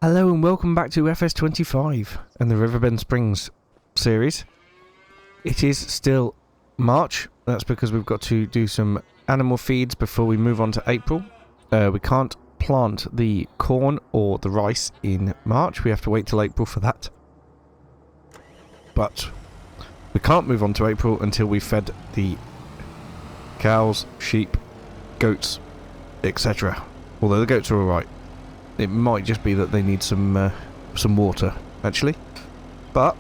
Hello and welcome back to FS25 and the Riverbend Springs series. It is still March. That's because we've got to do some animal feeds before we move on to April. We can't plant the corn or the rice in March. We have to wait till April for that. But we can't move on to April until we've fed the cows, sheep, goats, etc. Although the goats are alright. It might just be that they need some water, actually. But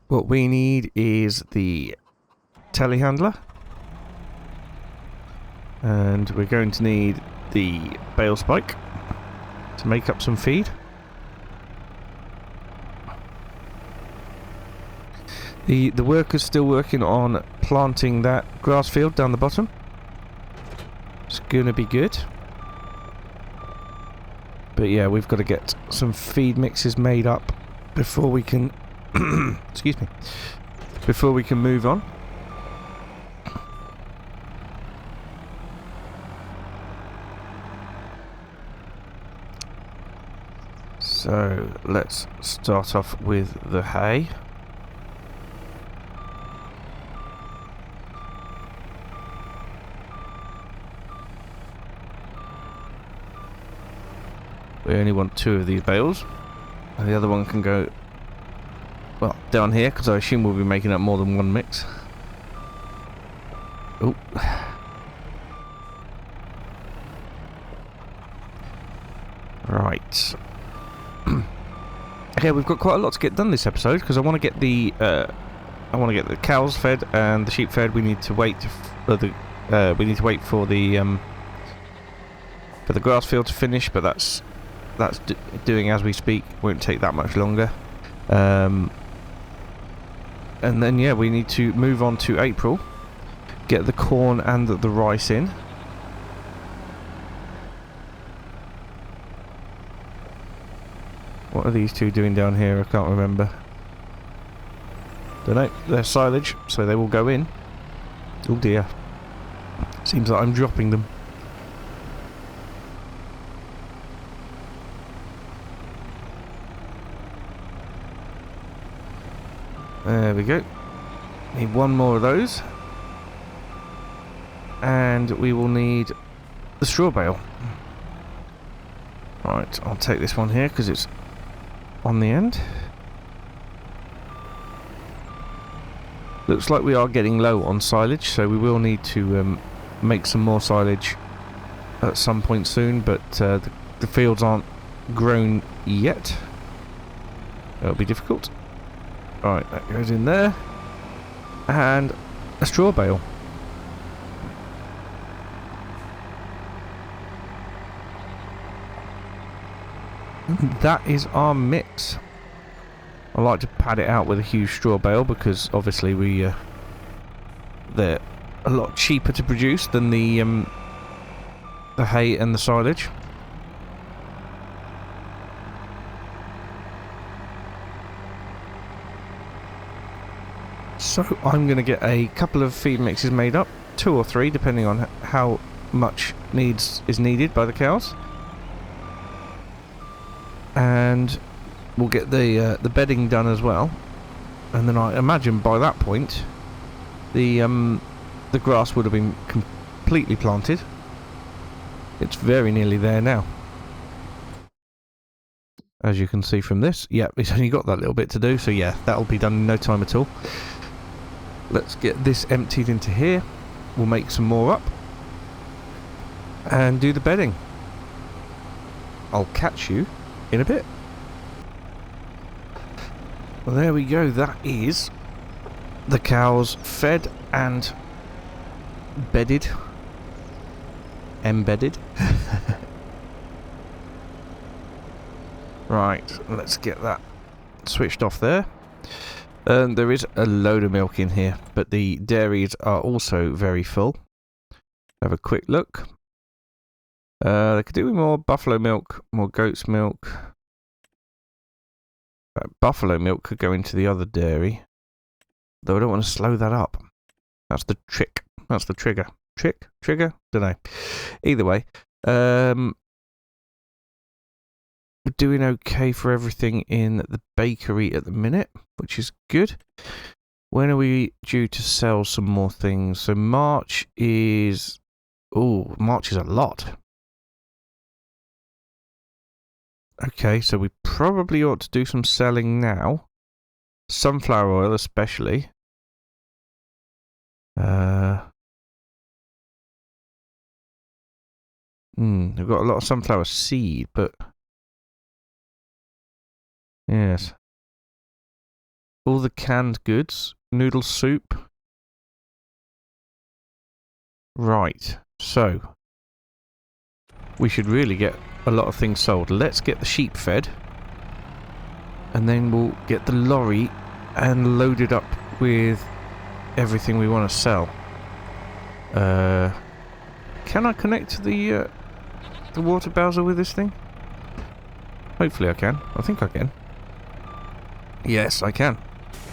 what we need is the telehandler. And we're going to need the bale spike to make up some feed. The worker's still working on planting that grass field down the bottom. It's going to be good. But yeah, we've got to get some feed mixes made up before we can excuse me, before we can move on. So let's start off with the hay. We only want 2 of these bales, and the other one can go, well, down here, because I assume we'll be making up more than one mix. Oh. Right. Okay, we've got quite a lot to get done this episode, because I want to get the cows fed and the sheep fed. We need to wait for the for the grass field to finish, but that's doing as we speak. Won't take that much longer. And then yeah, we need to move on to April, get the corn and the rice in. What are these two doing down here? I can't remember. Don't know. They're silage, so they will go in. Oh dear. Seems like I'm dropping them. There we go. Need one more of those. And we will need the straw bale. Right, I'll take this one here because it's on the end. Looks like we are getting low on silage, so we will need to make some more silage at some point soon, but the fields aren't grown yet. That'll be difficult. Right, that goes in there. And a straw bale. That is our mix. I like to pad it out with a huge straw bale because obviously they're a lot cheaper to produce than the hay and the silage. So I'm going to get a couple of feed mixes made up, 2 or 3 depending on how much is needed by the cows, and we'll get the bedding done as well. And then I imagine by that point the grass would have been completely planted. It's very nearly there now, as you can see from this. Yeah, it's only got that little bit to do, so yeah, that'll be done in no time at all. Let's get this emptied into here. We'll make some more up and do the bedding. I'll catch you in a bit. Well, there we go. That is the cows fed and bedded. Embedded. Right, let's get that switched off there. There is a load of milk in here, but the dairies are also very full. Have a quick look. They could do with more buffalo milk, more goat's milk. Buffalo milk could go into the other dairy, though I don't want to slow that up. That's the trick. That's the trigger. Trigger? Don't know. Either way, We're doing okay for everything in the bakery at the minute, which is good. When are we due to sell some more things? So March is... Oh, March is a lot. Okay, so we probably ought to do some selling now. Sunflower oil especially. We've got a lot of sunflower seed, but... Yes. All the canned goods. Noodle soup. Right, so... We should really get a lot of things sold. Let's get the sheep fed. And then we'll get the lorry and load it up with everything we want to sell. Can I connect the water bowser with this thing? Hopefully I can. I think I can. Yes, I can.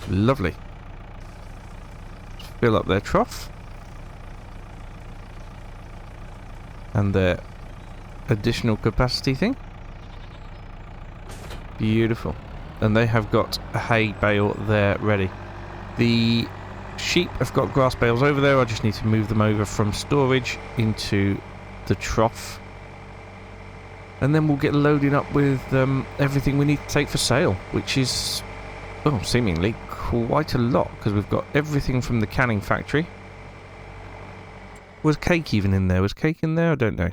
Lovely. Fill up their trough. And their additional capacity thing. Beautiful. And they have got a hay bale there ready. The sheep have got grass bales over there. I just need to move them over from storage into the trough. And then we'll get loaded up with everything we need to take for sale, which is, seemingly quite a lot, because we've got everything from the canning factory. Was cake even in there? Was cake in there? I don't know.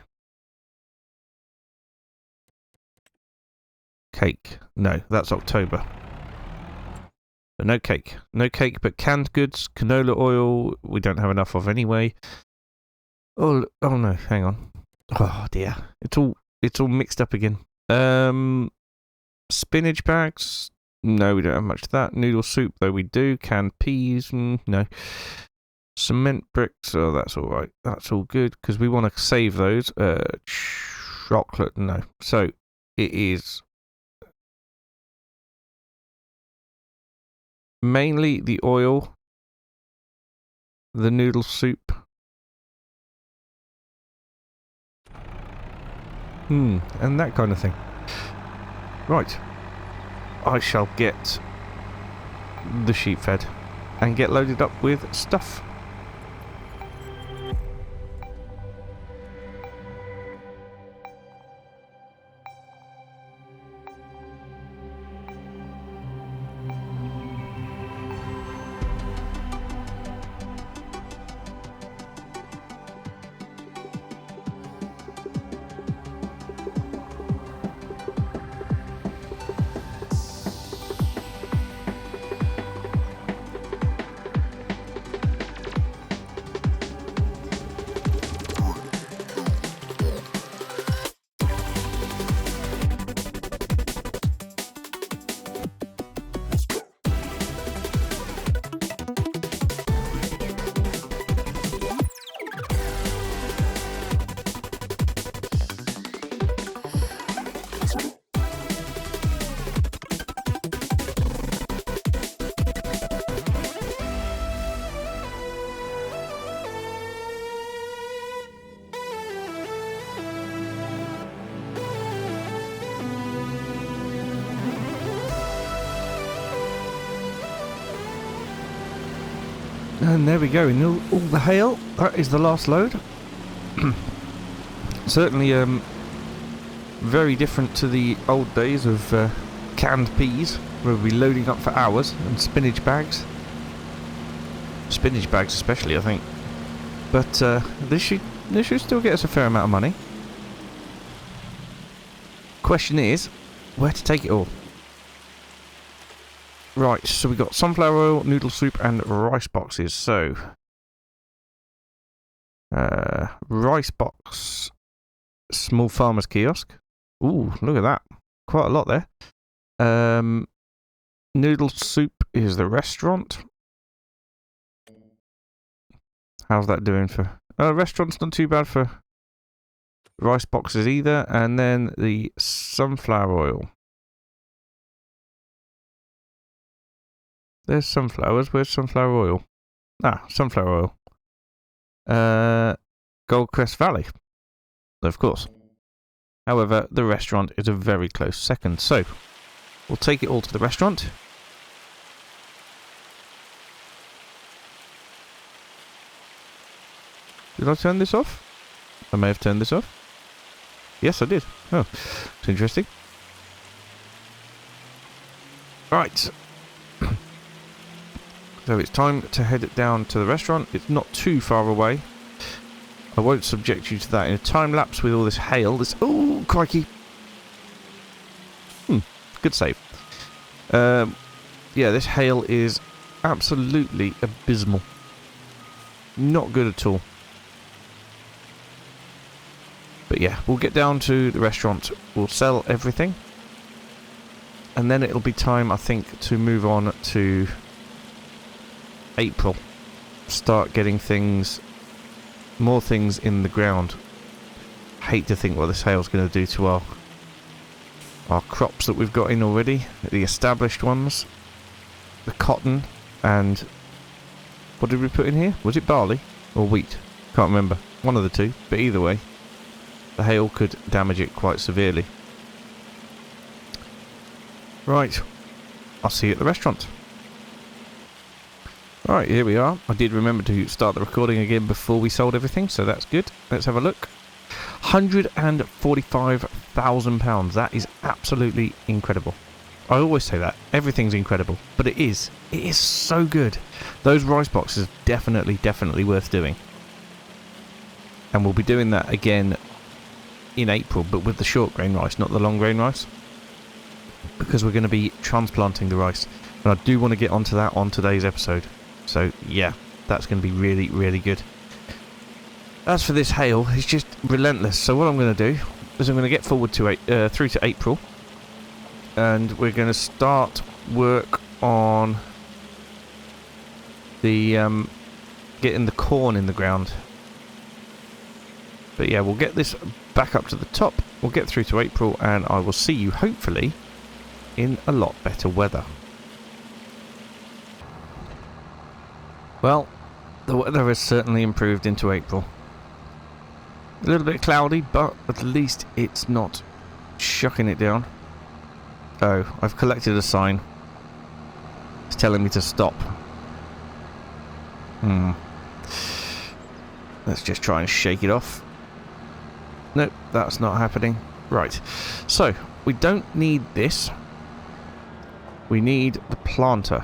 Cake. No, that's October. But no cake. No cake, but canned goods, canola oil, we don't have enough of anyway. Oh no, hang on. Oh dear. It's all mixed up again. Spinach bags. No, we don't have much of that. Noodle soup, though we do. Canned peas, no. Cement bricks, oh, that's alright. That's all good, because we want to save those. Chocolate, no. So, it is mainly the oil, the noodle soup. And that kind of thing. Right. I shall get the sheep fed and get loaded up with stuff. And there we go, in all the hail, that is the last load. Certainly very different to the old days of canned peas, where we'll be loading up for hours, and spinach bags. Spinach bags especially, I think. But this should still get us a fair amount of money. Question is, where to take it all? Right, so we got sunflower oil, noodle soup, and rice boxes. So, rice box, small farmer's kiosk. Ooh, look at that. Quite a lot there. Noodle soup is the restaurant. How's that doing for... restaurant's not too bad for rice boxes either. And then the sunflower oil. There's sunflowers. Where's sunflower oil? Ah, sunflower oil. Goldcrest Valley. Of course. However, the restaurant is a very close second. So, we'll take it all to the restaurant. Did I turn this off? I may have turned this off. Yes, I did. Oh, it's interesting. Right. So it's time to head down to the restaurant. It's not too far away. I won't subject you to that in a time lapse with all this hail. This, oh, crikey. Good save. Yeah, this hail is absolutely abysmal. Not good at all. But yeah, we'll get down to the restaurant. We'll sell everything. And then it'll be time, I think, to move on to April. Start getting things, more things in the ground. Hate to think what this hail's going to do to our crops that we've got in already. The established ones. The cotton. And what did we put in here? Was it barley or wheat? Can't remember. One of the two. But either way, the hail could damage it quite severely. Right, I'll see you at the restaurant. Right, here we are. I did remember to start the recording again before we sold everything, so that's good. Let's have a look. £145,000. That is absolutely incredible. I always say that. Everything's incredible. But it is. It is so good. Those rice boxes are definitely worth doing. And we'll be doing that again in April, but with the short grain rice, not the long grain rice, because we're going to be transplanting the rice, and I do want to get onto that on today's episode. So yeah, that's going to be really good. As for this hail, it's just relentless. So what I'm going to do is I'm going to get forward to through to April, and we're going to start work on the getting the corn in the ground. But yeah, we'll get this back up to the top. We'll get through to April, and I will see you hopefully in a lot better weather. Well, the weather has certainly improved into April. A little bit cloudy, but at least it's not shucking it down. Oh, I've collected a sign. It's telling me to stop. Let's just try and shake it off. Nope, that's not happening. Right, so we don't need this. We need the planter.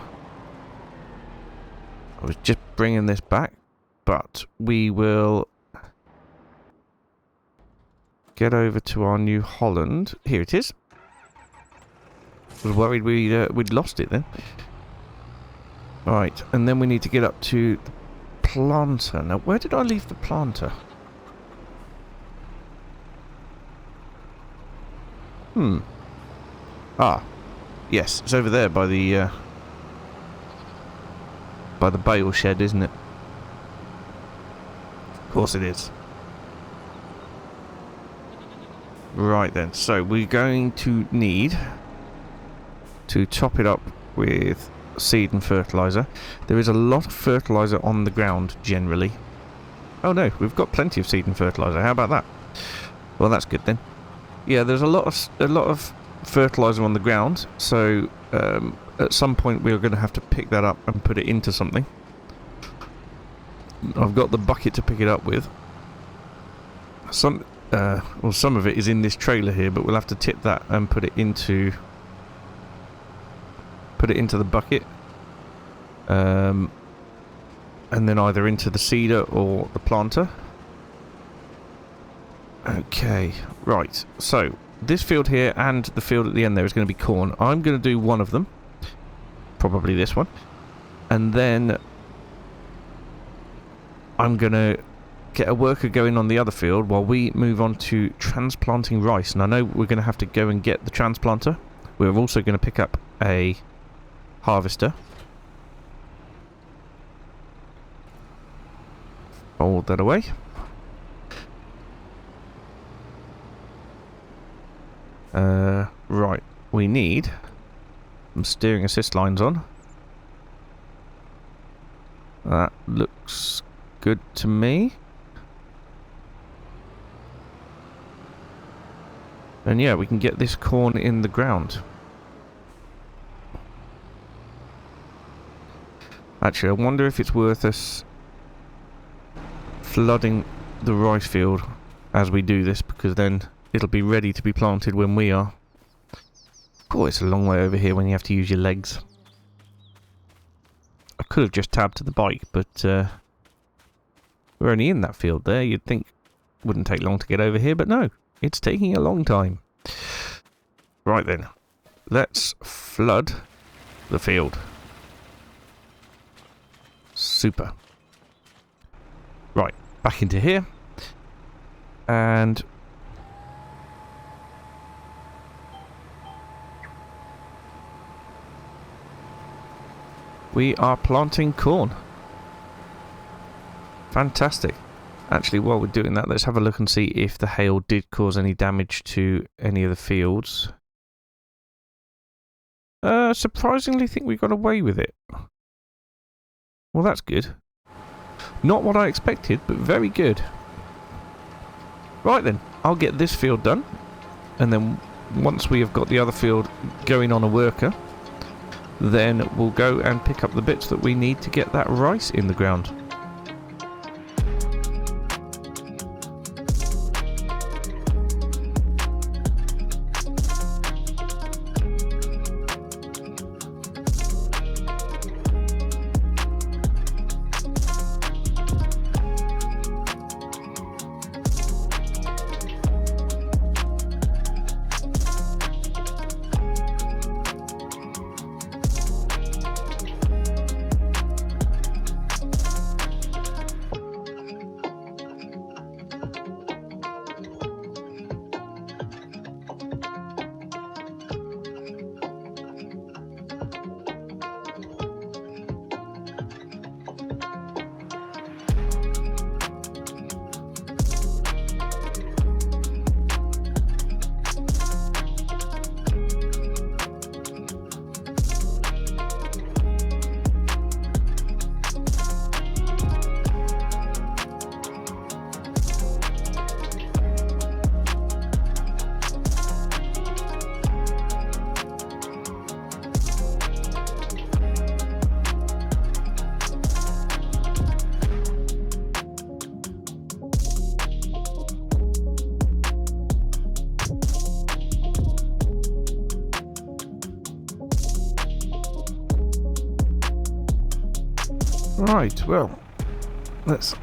I was just bringing this back, but we will get over to our New Holland. Here it is. I was worried we'd lost it then. Right, and then we need to get up to the planter. Now, where did I leave the planter? Ah, yes, it's over there by the bale shed, isn't it? Of course it is. Right then, so we're going to need to top it up with seed and fertilizer. There is a lot of fertilizer on the ground generally. Oh no, we've got plenty of seed and fertilizer. How about that? Well, that's good then. Yeah, there's a lot of fertilizer on the ground, so at some point we're going to have to pick that up and put it into something. I've got the bucket to pick it up with. Some of it is in this trailer here, but we'll have to tip that and put it into the bucket, and then either into the seeder or the planter. Okay, right, so this field here and the field at the end there is going to be corn. I'm going to do one of them, probably this one, and then I'm going to get a worker going on the other field while we move on to transplanting rice. And I know we're going to have to go and get the transplanter. We're also going to pick up a harvester. Fold that away. Right, we need some steering assist lines on. That looks good to me. And yeah, we can get this corn in the ground. Actually, I wonder if it's worth us flooding the rice field as we do this, because then it'll be ready to be planted when we are. Oh, it's a long way over here when you have to use your legs. I could have just tabbed to the bike, but we're only in that field there. You'd think it wouldn't take long to get over here, but no, it's taking a long time. Right then, let's flood the field. Super. Right, back into here. And we are planting corn. Fantastic. Actually, while we're doing that, let's have a look and see if the hail did cause any damage to any of the fields. Surprisingly think we got away with it. Well, that's good. Not what I expected, but very good. Right then, I'll get this field done. And then once we have got the other field going on a worker, then we'll go and pick up the bits that we need to get that rice in the ground. Right, well, let's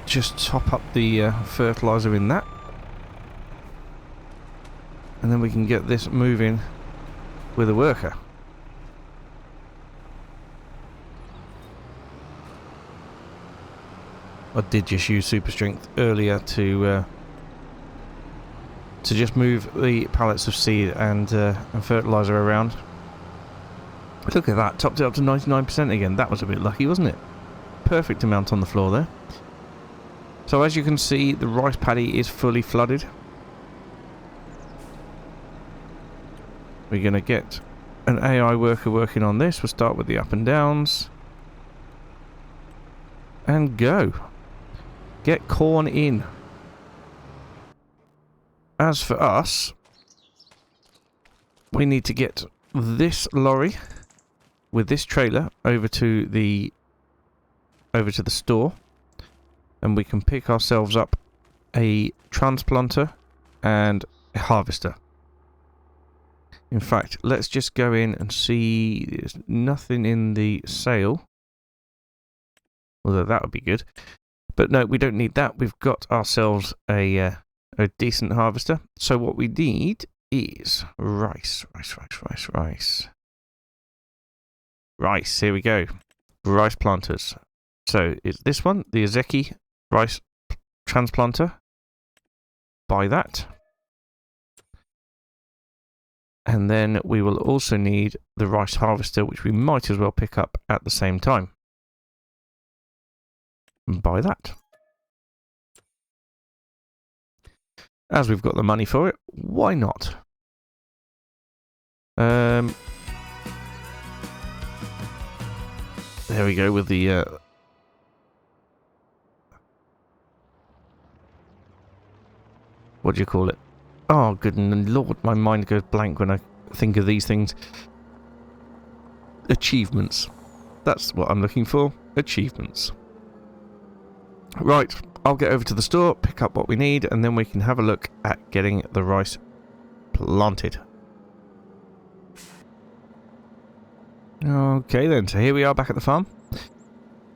just top up the fertiliser in that. And then we can get this moving with a worker. I did just use super strength earlier to just move the pallets of seed and fertiliser around. Look at that, topped it up to 99% again. That was a bit lucky, wasn't it? Perfect amount on the floor there. So as you can see, the rice paddy is fully flooded. We're going to get an AI worker working on this. We'll start with the up and downs. And go. Get corn in. As for us, we need to get this lorry with this trailer over to the store, and we can pick ourselves up a transplanter and a harvester. In fact, let's just go in and see. There's nothing in the sale, although that would be good. But no, we don't need that. We've got ourselves a decent harvester. So what we need is rice. Rice, here we go. Rice planters. So it's this one, the Ezeki rice transplanter. Buy that. And then we will also need the rice harvester, which we might as well pick up at the same time. Buy that. As we've got the money for it, why not? There we go with the what do you call it? Oh, good lord, my mind goes blank when I think of these things. Achievements. That's what I'm looking for. Achievements. Right, I'll get over to the store, pick up what we need, and then we can have a look at getting the rice planted. Okay then, so here we are back at the farm.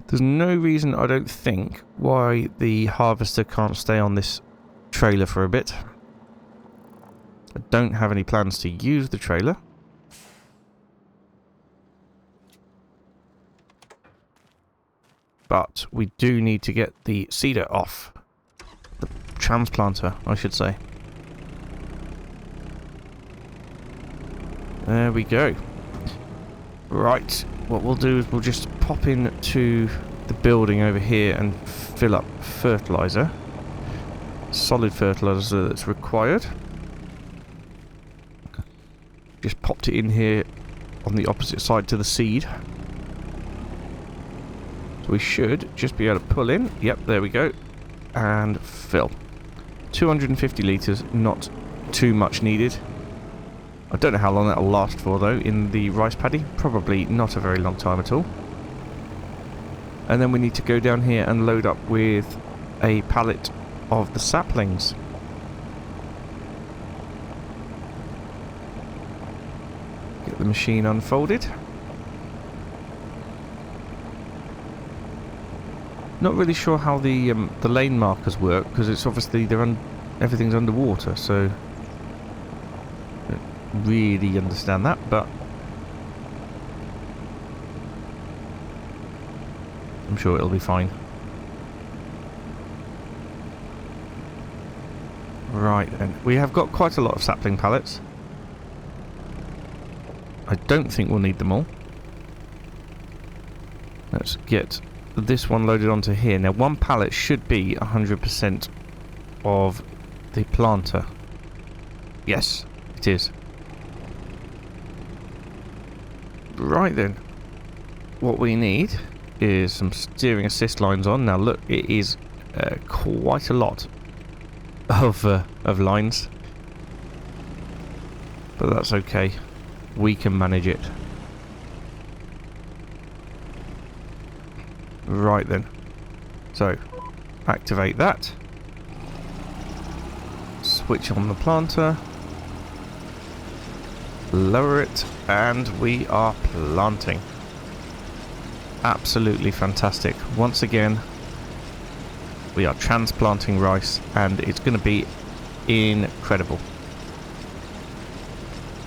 There's no reason, I don't think, why the harvester can't stay on this trailer for a bit. I don't have any plans to use the trailer. But we do need to get the seeder off. The transplanter, I should say. There we go. Right, what we'll do is we'll just pop into the building over here and fill up fertilizer. Solid fertilizer that's required. Just popped it in here on the opposite side to the seed. So we should just be able to pull in. Yep, there we go. And fill. 250 litres, not too much needed. I don't know how long that'll last for though in the rice paddy. Probably not a very long time at all. And then we need to go down here and load up with a pallet of the saplings. Get the machine unfolded. Not really sure how the lane markers work because it's obviously everything's underwater, so I don't really understand that, but I'm sure it'll be fine. Right then, we have got quite a lot of sapling pallets. I don't think we'll need them all. Let's get this one loaded onto here. Now one pallet should be 100% of the planter. Yes, it is. Right then, what we need is some steering assist lines on. Now look, it is quite a lot of lines, but that's okay, we can manage it. Right then, so activate that, switch on the planter, lower it, and we are planting. Absolutely fantastic. Once again, we are transplanting rice and it's going to be incredible.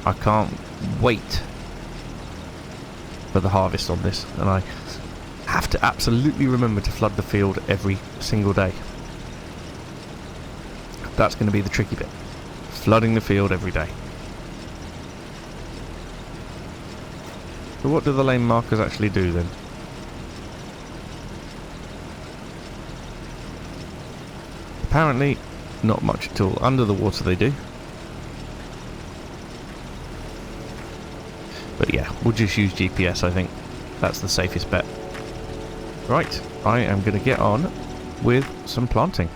I can't wait for the harvest on this, and I have to absolutely remember to flood the field every single day. That's going to be the tricky bit. Flooding the field every day. So what do the lane markers actually do then? Apparently not much at all. Under the water they do. But yeah, we'll just use GPS, I think. That's the safest bet. Right, I am going to get on with some planting.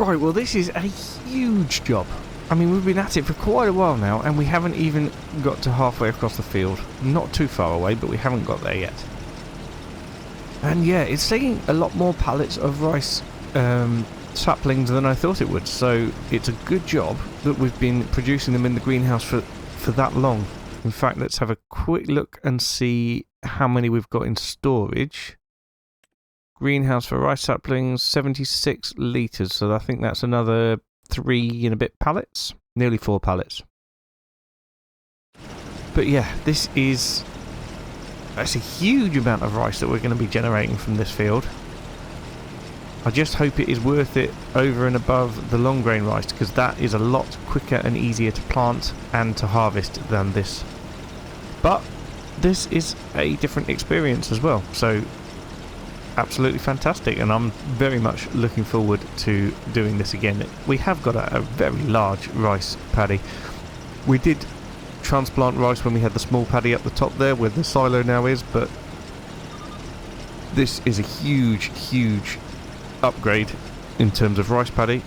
Right, well this is a huge job. I mean, we've been at it for quite a while now, and we haven't even got to halfway across the field. Not too far away, but we haven't got there yet. And yeah, it's taking a lot more pallets of rice saplings than I thought it would, so it's a good job that we've been producing them in the greenhouse for that long. In fact, let's have a quick look and see how many we've got in storage. Greenhouse for rice saplings, 76 litres, so I think that's another 3 and a bit pallets, nearly 4 pallets. But yeah, that's a huge amount of rice that we're going to be generating from this field. I just hope it is worth it over and above the long grain rice, because that is a lot quicker and easier to plant and to harvest than this. But this is a different experience as well, so absolutely fantastic, and I'm very much looking forward to doing this again. We have got a very large rice paddy. We did transplant rice when we had the small paddy up the top there where the silo now is, but this is a huge upgrade in terms of rice paddy.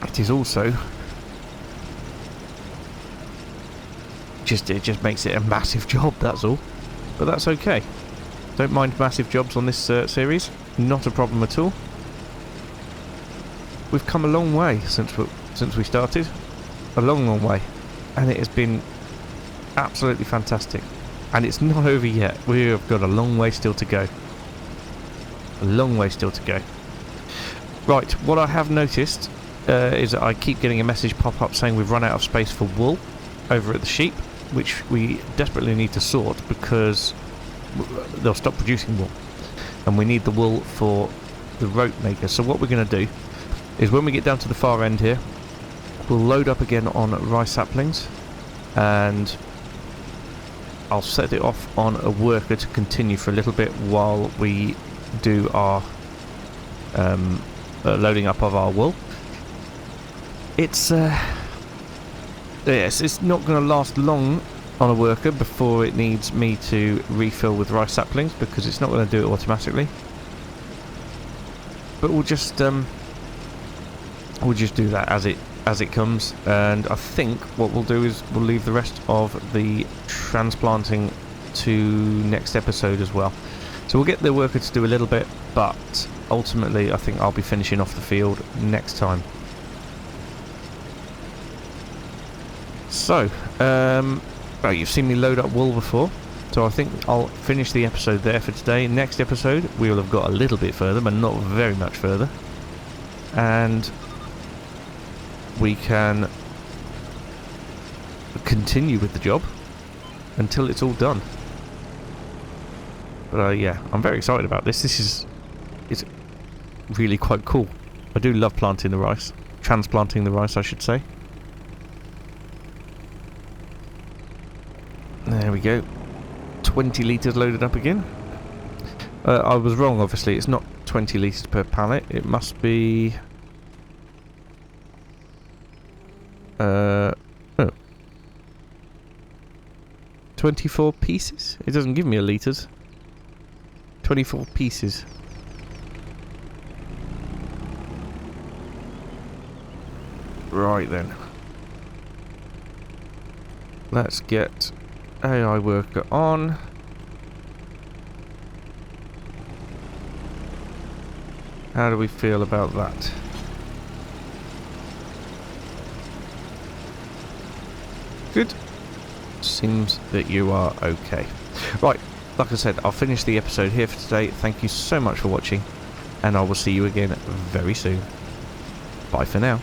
It is also it just makes it a massive job, that's all, but that's okay. Don't mind massive jobs on this series, not a problem at all. We've come a long way since we started, a long way, and it has been absolutely fantastic. And it's not over yet. We have got a long way still to go. A long way still to go. Right, what I have noticed is that I keep getting a message pop up saying we've run out of space for wool over at the sheep, which we desperately need to sort because they'll stop producing wool, and we need the wool for the rope maker. So what we're going to do is, when we get down to the far end here, we'll load up again on rice saplings, and I'll set it off on a worker to continue for a little bit while we do our loading up of our wool. It's yes, it's not going to last long on a worker before it needs me to refill with rice saplings, because it's not going to do it automatically. But we'll just do that as it comes, and I think what we'll do is we'll leave the rest of the transplanting to next episode as well. So we'll get the worker to do a little bit, but ultimately I think I'll be finishing off the field next time. So, well, you've seen me load up wool before, so I think I'll finish the episode there for today. Next episode we will have got a little bit further, but not very much further, and we can continue with the job until it's all done. But yeah, I'm very excited about this. It's really quite cool. I do love planting the rice, transplanting the rice I should say. There we go. 20 litres loaded up again. I was wrong, obviously. It's not 20 litres per pallet. It must be... oh. 24 pieces? It doesn't give me a litres. 24 pieces. Right then. Let's get AI worker on. How do we feel about that? Good. Seems that you are okay. Right, like I said, I'll finish the episode here for today. Thank you so much for watching, and I will see you again very soon. Bye for now.